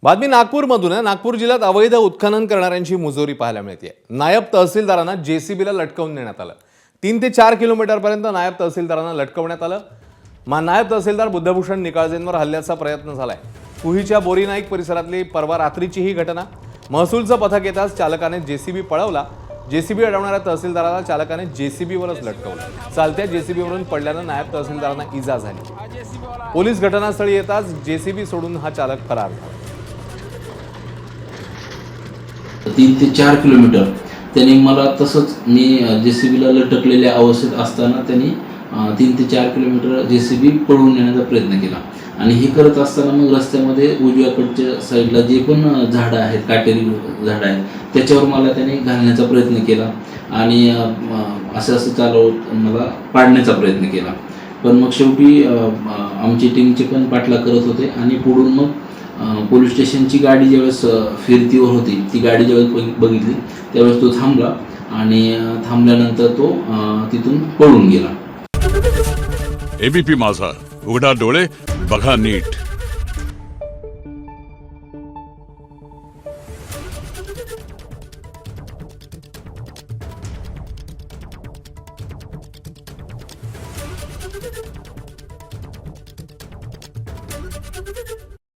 बातमी नागपूरमधून आहे। नागपूर जिल्ह्यात अवैध उत्खनन करणाऱ्यांची मुजोरी पाहायला मिळते। नायब तहसीलदारांना जेसीबीला लटकवून नेण्यात आलं। 3 ते 4 किलोमीटरपर्यंत नायब तहसीलदारांना लटकवण्यात आलं। नायब तहसीलदार बुद्धभूषण निकाळजेंवर हल्ल्याचा प्रयत्न झालाय। कुहीच्या बोरी नाईक परिसरातली परवा रात्रीची ही घटना। महसूलचं पथक येताच चालकाने जेसीबी पळवला। जेसीबी अडवणाऱ्या तहसीलदाराला चालकाने जेसीबीवरच लटकवलं। चालत्या जेसीबीवरून पडल्यानं नायब तहसीलदारांना इजा झाली। पोलीस घटनास्थळी येताच जेसीबी सोडून हा चालक फरार झाला। 3 ते 4 किलोमीटर त्यांनी मला तसंच मी जेसीबीला लटकलेल्या अवस्थेत असताना त्यांनी 3 ते 4 किलोमीटर जेसीबी पळवून नेण्याचा प्रयत्न केला। आणि हे करत असताना मग रस्त्यामध्ये उजव्याकडच्या साईडला जे पण झाडं आहेत, काटेरी झाडं आहेत, त्याच्यावर मला त्याने घालण्याचा प्रयत्न केला आणि असं चालवत मला पाडण्याचा प्रयत्न केला। पण मग शेवटी आमची टीमचे पण पाठलाग करत होते आणि पुढून मग पोलीस स्टेशनची गाडी ज्यावेळेस फिरतीवर होती, ती गाडी ज्यावेळेस बघितली त्यावेळेस तो थांबला आणि थांबल्यानंतर तो तिथून पळून गेला। एबीपी माझा, उघडा डोळे बघा नीट।